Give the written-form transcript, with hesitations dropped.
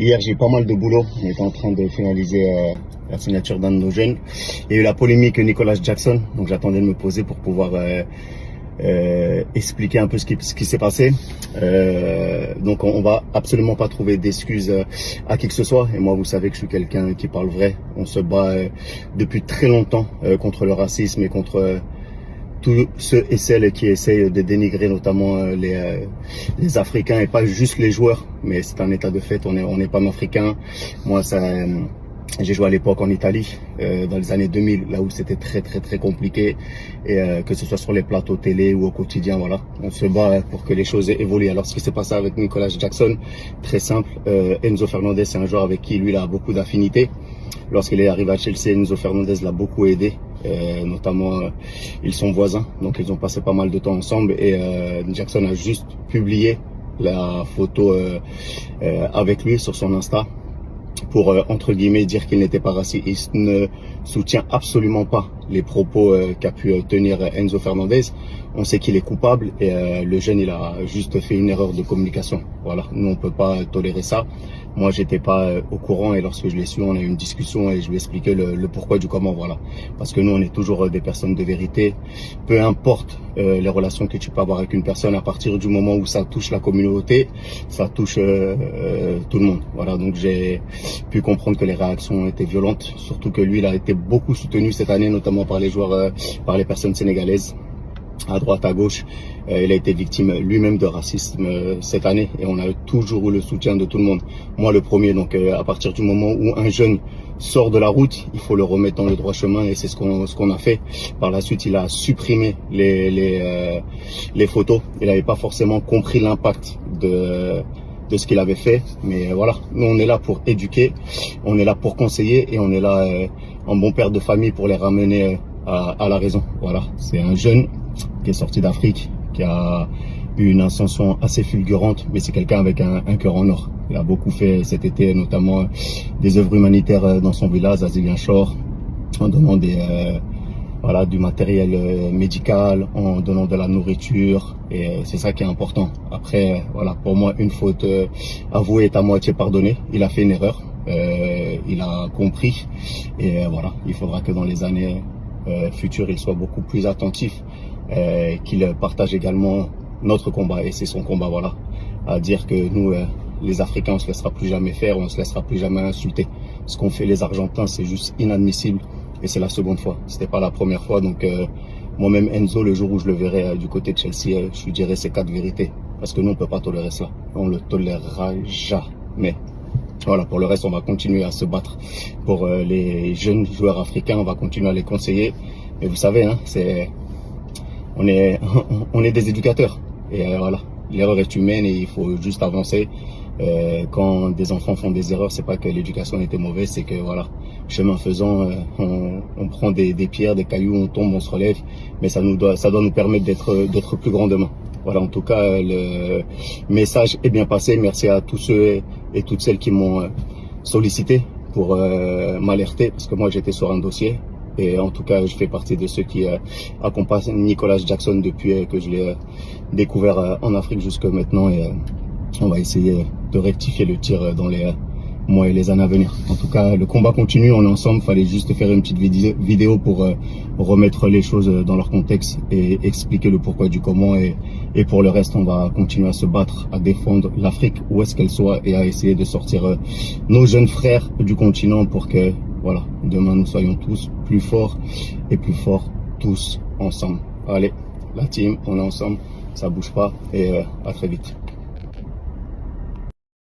Hier, j'ai eu pas mal de boulot. On était en train de finaliser la signature d'un de nos jeunes. Il y a eu la polémique Nicolas Jackson. Donc, j'attendais de me poser pour pouvoir expliquer un peu ce qui s'est passé. Donc, on va absolument pas trouver d'excuses à qui que ce soit. Et moi, vous savez que je suis quelqu'un qui parle vrai. On se bat depuis très longtemps contre le racisme et contre tous ceux et celles qui essayent de dénigrer notamment les Africains et pas juste les joueurs, mais c'est un état de fait, on est panafricain. Moi, j'ai joué à l'époque en Italie, dans les années 2000, là où c'était très compliqué, et que ce soit sur les plateaux télé ou au quotidien, voilà, on se bat pour que les choses évoluent. Alors, ce qui s'est passé avec Nicolas Jackson, très simple. Enzo Fernandez, c'est un joueur avec qui lui il a beaucoup d'affinités. Lorsqu'il est arrivé à Chelsea, Enzo Fernandez l'a beaucoup aidé. Notamment ils sont voisins, donc ils ont passé pas mal de temps ensemble, et Jackson a juste publié la photo avec lui sur son Insta pour entre guillemets dire qu'il n'était pas raciste. Il ne soutient absolument pas les propos qu'a pu tenir Enzo Fernandez. On sait qu'il est coupable, et le jeune il a juste fait une erreur de communication. Voilà, nous on peut pas tolérer ça. Moi j'étais pas au courant, et lorsque je l'ai su, on a eu une discussion et je lui ai expliqué le pourquoi du comment. Voilà, parce que nous on est toujours des personnes de vérité, peu importe les relations que tu peux avoir avec une personne. À partir du moment où ça touche la communauté, ça touche tout le monde. Voilà, donc j'ai pu comprendre que les réactions étaient violentes, surtout que lui il a été beaucoup soutenu cette année, notamment par les joueurs, par les personnes sénégalaises, à droite, à gauche. Il a été victime lui-même de racisme cette année, et on a toujours eu le soutien de tout le monde. Moi le premier, donc à partir du moment où un jeune sort de la route, il faut le remettre dans le droit chemin, et c'est ce qu'on a fait. Par la suite, il a supprimé les photos. Il n'avait pas forcément compris l'impact de ce qu'il avait fait, mais voilà, nous on est là pour éduquer, on est là pour conseiller, et on est là en bon père de famille pour les ramener à la raison. Voilà, c'est un jeune qui est sorti d'Afrique, qui a eu une ascension assez fulgurante, mais c'est quelqu'un avec un cœur en or. Il a beaucoup fait cet été, notamment des œuvres humanitaires dans son village, à Ziguinchor, en donnant du matériel médical, en donnant de la nourriture, et c'est ça qui est important. Après, voilà, pour moi, une faute avouée est à moitié pardonnée. Il a fait une erreur, il a compris, et voilà, il faudra que dans les années futures, il soit beaucoup plus attentif, qu'il partage également notre combat, et c'est son combat, voilà, à dire que nous, les Africains, on se laissera plus jamais faire, on se laissera plus jamais insulter. Ce qu'ont fait les Argentins, c'est juste inadmissible, et c'est la seconde fois, c'était pas la première fois. Donc moi-même, Enzo, le jour où je le verrai du côté de Chelsea, je lui dirai ces 4 vérités, parce que nous on peut pas tolérer cela, on le tolérera jamais. Voilà, pour le reste, on va continuer à se battre pour les jeunes joueurs africains, on va continuer à les conseiller. Mais vous savez, hein, on est des éducateurs, et voilà, l'erreur est humaine et il faut juste avancer. Quand des enfants font des erreurs, c'est pas que l'éducation était mauvaise, c'est que voilà, chemin faisant, on prend des pierres, des cailloux, on tombe, on se relève, mais ça doit nous permettre d'être plus grands demain. Voilà, en tout cas, le message est bien passé. Merci à tous ceux et toutes celles qui m'ont sollicité pour m'alerter, parce que moi j'étais sur un dossier, et en tout cas je fais partie de ceux qui accompagnent Nicolas Jackson depuis que je l'ai découvert en Afrique jusque maintenant, et on va essayer de rectifier le tir dans les mois et les années à venir. En tout cas, le combat continue, on est ensemble. Fallait juste faire une petite vidéo pour remettre les choses dans leur contexte et expliquer le pourquoi du comment, et pour le reste, on va continuer à se battre, à défendre l'Afrique où est-ce qu'elle soit, et à essayer de sortir nos jeunes frères du continent pour que, voilà, demain nous soyons tous plus forts, et plus forts tous ensemble. Allez, la team, on est ensemble, ça bouge pas, et à très vite.